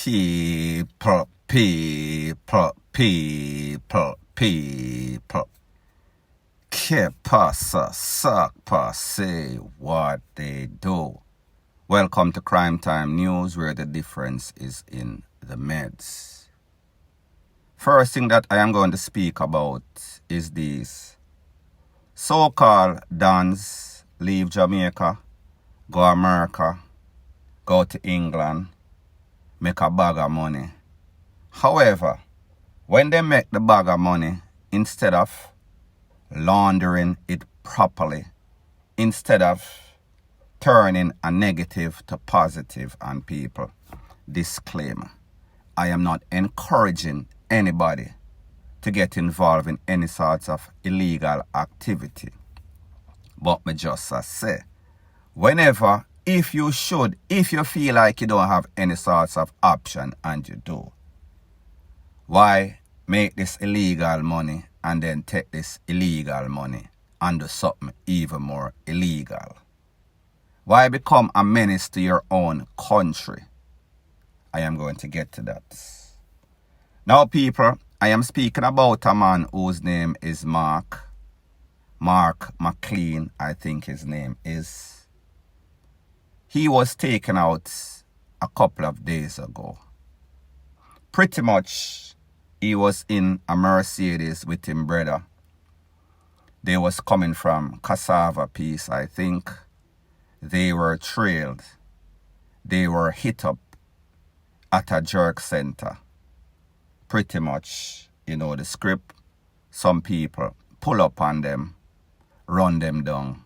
People. Que pasa, suck, say what they do. Welcome to Crime Time News, where the difference is in the meds. First thing that I am going to speak about is these so-called dons leave Jamaica, go America, go to England, make a bag of money. However, when they make the bag of money, instead of laundering it properly, instead of turning a negative to positive on people, disclaimer, I am not encouraging anybody to get involved in any sorts of illegal activity. But me just say, whenever, if you feel like you don't have any sorts of option and you do, why make this illegal money and then take this illegal money and do something even more illegal? Why become a menace to your own country? I am going to get to that. Now, people, I am speaking about a man whose name is Mark McLean, I think his name is. He was taken out a couple of days ago. Pretty much, he was in a Mercedes with his brother. They was coming from Cassava Piece, I think. They were trailed. They were hit up at a jerk center. Pretty much, you know the script. Some people pull up on them, run them down,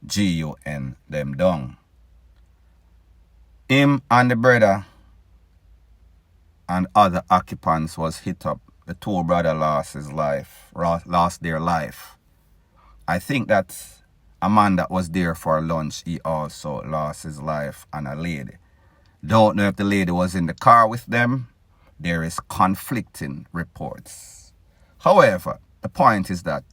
GUN them down. Him and the brother and other occupants was hit up. The two brothers lost their life. I think that a man that was there for lunch, he also lost his life, and a lady. Don't know if the lady was in the car with them. There is conflicting reports. However, the point is that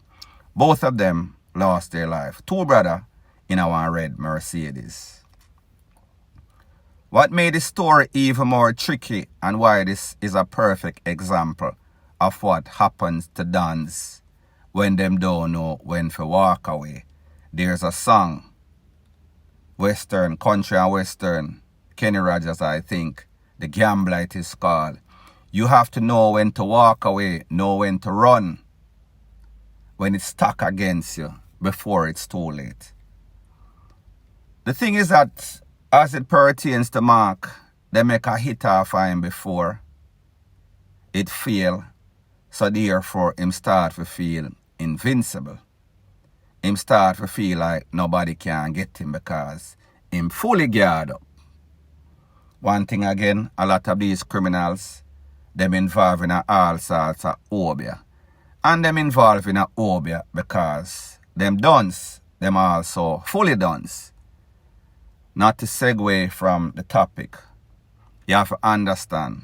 both of them lost their life. Two brothers in a red Mercedes. What made this story even more tricky and why this is a perfect example of what happens to dons when them don't know when to walk away. There's a song, Western, Country and Western, Kenny Rogers, I think, The Gambler it is called. You have to know when to walk away, know when to run, when it's stuck against you, before it's too late. The thing is that, as it pertains to Mark, they make a hit off him before it fail, so therefore him start to feel invincible. Him start to feel like nobody can get him because him fully geared up. One thing again, a lot of these criminals, them involved in all sorts of obia. And them involved in a obia because them dons, them also fully dons. Not to segue from the topic, you have to understand,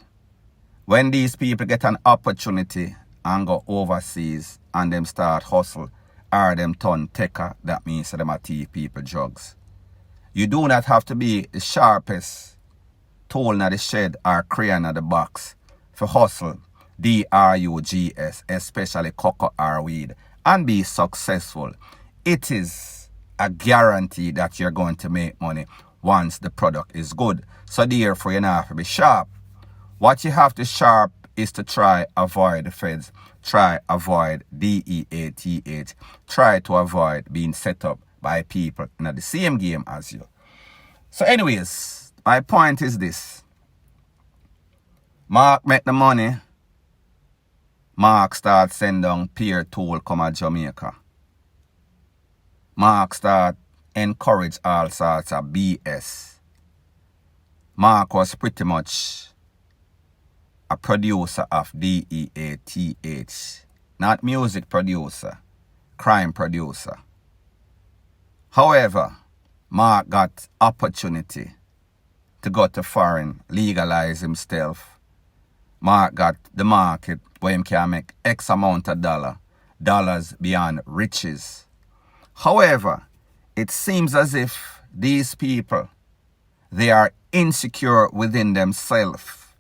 when these people get an opportunity and go overseas and them start hustle, or them turn taker, that means them a thief people drugs. You do not have to be the sharpest tool in the shed or crayon in the box for hustle, drugs, especially cocoa or weed, and be successful. It is a guarantee that you're going to make money once the product is good. So therefore, you don't have to be sharp. What you have to sharp is to try avoid the feds, try avoid DEATH, try to avoid being set up by people in the same game as you. So anyways, my point is this. Mark make the money. Mark start send down peer tool come at Jamaica. Mark start encourage all sorts of BS. Mark was pretty much a producer of DEATH, not music producer, crime producer. However, Mark got opportunity to go to foreign, legalize himself. Mark got the market where he can make X amount of dollars beyond riches. However, it seems as if these people, they are insecure within themselves.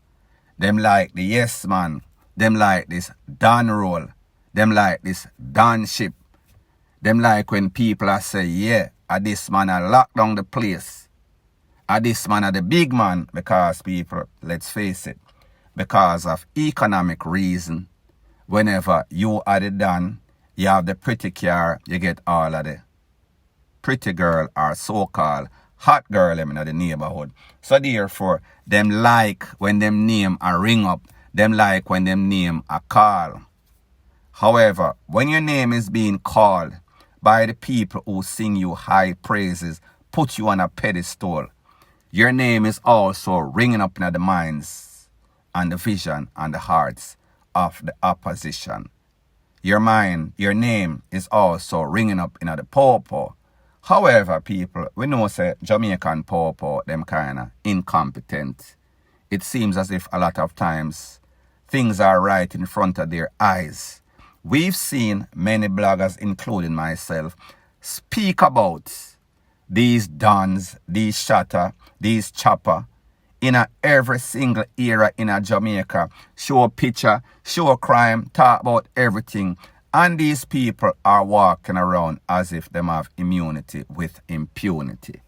Them like the yes man. Them like this Dan roll. Them like this Dan ship. Them like when people are say, yeah, this man a lock down the place. This man are the big man, because people, let's face it, because of economic reason, whenever you are the Dan, you have the pretty car, you get all of the pretty girl or so-called hot girl in the neighborhood. So therefore, them like when them name a ring up, them like when them name a call. However, when your name is being called by the people who sing you high praises, put you on a pedestal, your name is also ringing up in the minds and the vision and the hearts of the opposition. Your name is also ringing up in the popo. However, people, we know say Jamaican popo, them kind of incompetent. It seems as if a lot of times things are right in front of their eyes. We've seen many bloggers, including myself, speak about these dons, these shatter, these chopper, in every single era in Jamaica. Show picture, show crime, talk about everything. And these people are walking around as if them have immunity with impunity.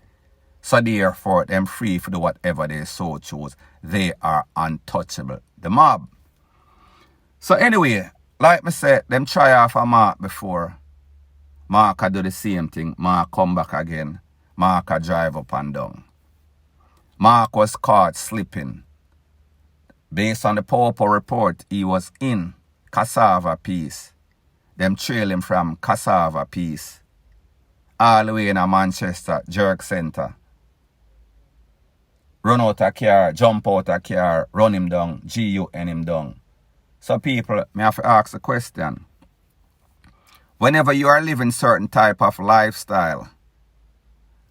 So therefore, them free to do whatever they so choose. They are untouchable. The mob. So anyway, like I said, them try off a Mark before. Mark do the same thing. Mark come back again. Mark drive up and down. Mark was caught slipping. Based on the Popo report, he was in Cassava Piece. Them trail him from Cassava Piece all the way in a Manchester Jerk Center. Run out a car, jump out a car, run him down, GUN him down. So people, may have to ask the question. Whenever you are living certain type of lifestyle,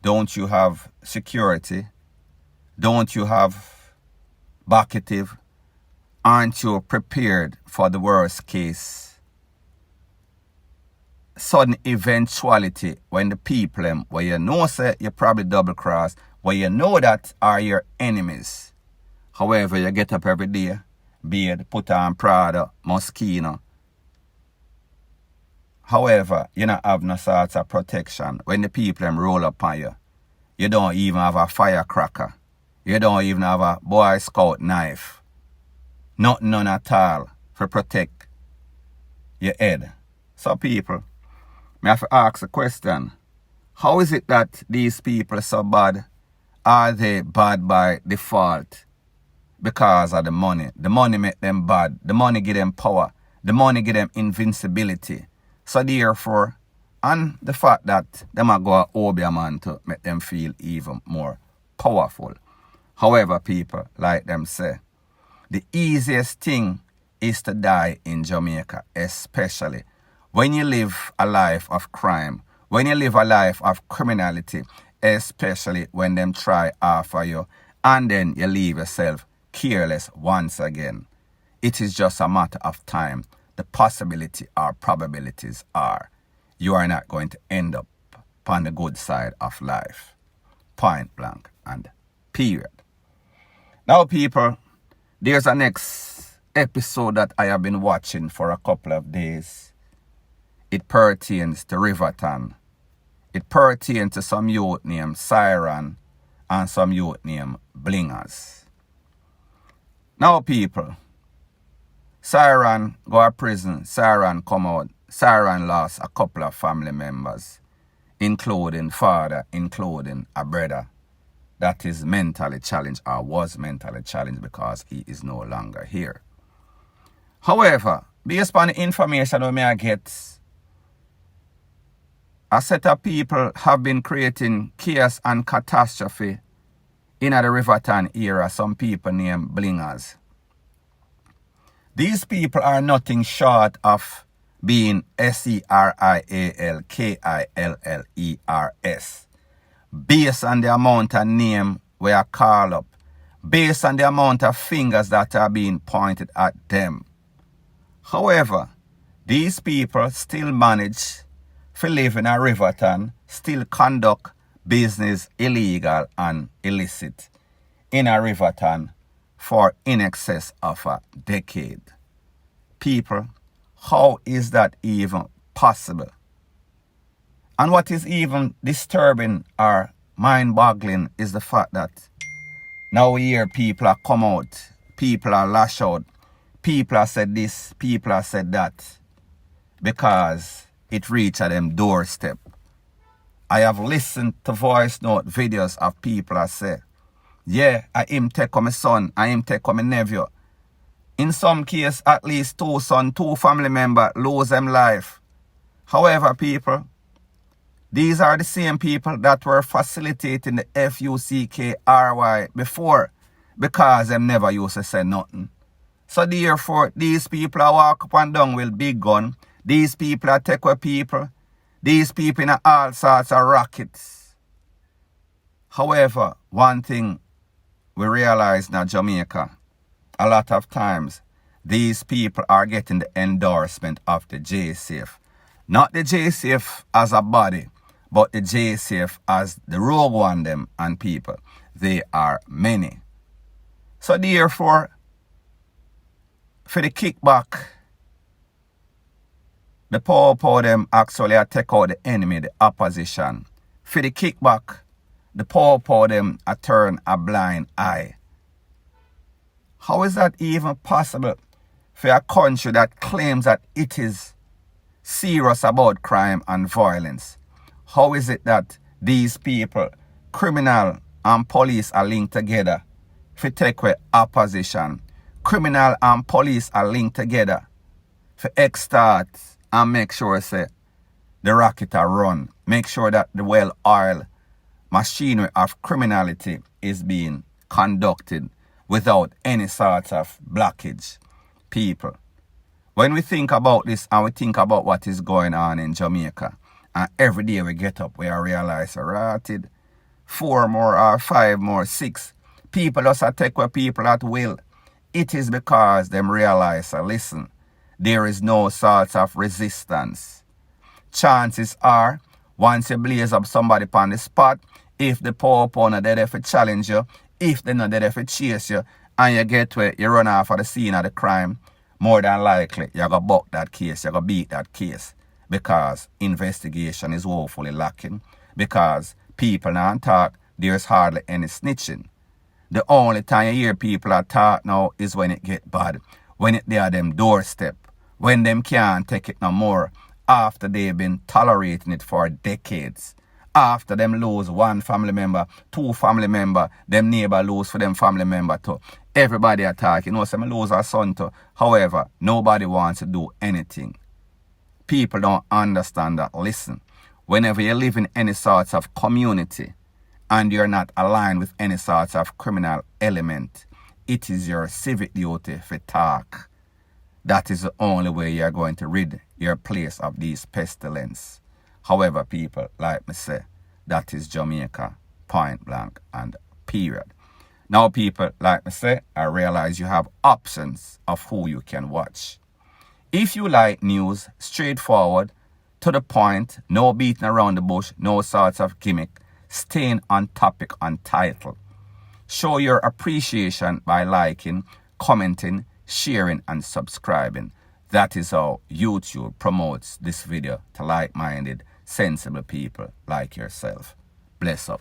don't you have security? Don't you have bucketive? Aren't you prepared for the worst case? Sudden eventuality when the people, where you know say you probably double cross, where you know that are your enemies. However, you get up every day, beard, put on Prada, Moschino. However, you don't have no sorts of protection. When the people roll up on you, you don't even have a firecracker. You don't even have a Boy Scout knife. None at all to protect your head. So people, I have to ask the question, how is it that these people are so bad? Are they bad by default? Because of the money. The money make them bad. The money give them power. The money give them invincibility. So therefore, and the fact that them are go obey a man to make them feel even more powerful. However, people, like them say, the easiest thing is to die in Jamaica, especially when you live a life of crime, when you live a life of criminality, especially when them try offer you, and then you leave yourself careless once again. It is just a matter of time. The possibility or probabilities are you are not going to end up on the good side of life. Point blank and period. Now, people, there's a next episode that I have been watching for a couple of days. It pertains to Riverton. It pertains to some youth named Siren and some youth named Blingers. Now, people, Siren go to prison. Siren come out. Siren lost a couple of family members, including father, including a brother that is mentally challenged or was mentally challenged because he is no longer here. However, based on the information that I get, a set of people have been creating chaos and catastrophe in the Riverton era. Some people named Blingers. These people are nothing short of being SERIALKILLERS. Based on the amount of name we are called up. Based on the amount of fingers that are being pointed at them. However, these people still manage to live in a Riverton, still conduct business illegal and illicit in a Riverton for in excess of a decade. People, how is that even possible? And what is even disturbing or mind-boggling is the fact that now we hear people are come out, people are lash out, people are said this, people are said that, because it reached at them doorstep. I have listened to voice note videos of people that say, yeah, I him take on my son, I him take on my nephew. In some case, at least 2 sons, 2 family members lose them life. However, people, these are the same people that were facilitating the FUCKRY before, because them never used to say nothing. So therefore, these people are walk up and down with big gun. These people are take away people. These people in all sorts of rackets. However, one thing we realize in Jamaica, a lot of times, these people are getting the endorsement of the JCF. Not the JCF as a body, but the JCF as the rogue one them and people. They are many. So therefore, for the kickback, the power them actually take out the enemy, the opposition. For the kickback, the power them turn a blind eye. How is that even possible for a country that claims that it is serious about crime and violence? How is it that these people, criminal and police, are linked together for take away opposition? Criminal and police are linked together for extort and make sure say the racket are run. Make sure that the well-oiled machinery of criminality is being conducted without any sort of blockage. People, when we think about this and we think about what is going on in Jamaica, and every day we get up, we realize, rated 4 more or 5 more, 6 people just take away people at will. It is because them realize, listen, there is no sort of resistance. Chances are, once you blaze up somebody on the spot, if the power opponent there for challenge you, if they're not there for chase you, and you get where you run off of the scene of the crime, more than likely you're going to buck that case, you're going to beat that case, because investigation is woefully lacking, because people now talk, there's hardly any snitching. The only time you hear people are talk now is when it get bad, when they are them doorstep, when them can't take it no more, after they've been tolerating it for decades. After them lose 1 family member, 2 family member, them neighbor lose for them family member too. Everybody attack, some lose a son too. However, nobody wants to do anything. People don't understand that. Listen, whenever you live in any sorts of community and you're not aligned with any sorts of criminal element, it is your civic duty to talk. That is the only way you're going to rid your place of these pestilence. However, people, like me say, that is Jamaica, point blank and period. Now, people, like me say, I realize you have options of who you can watch. If you like news, straightforward, to the point, no beating around the bush, no sorts of gimmick, staying on topic on title. Show your appreciation by liking, commenting, sharing, and subscribing. That is how YouTube promotes this video to like-minded, sensible people like yourself. Bless up.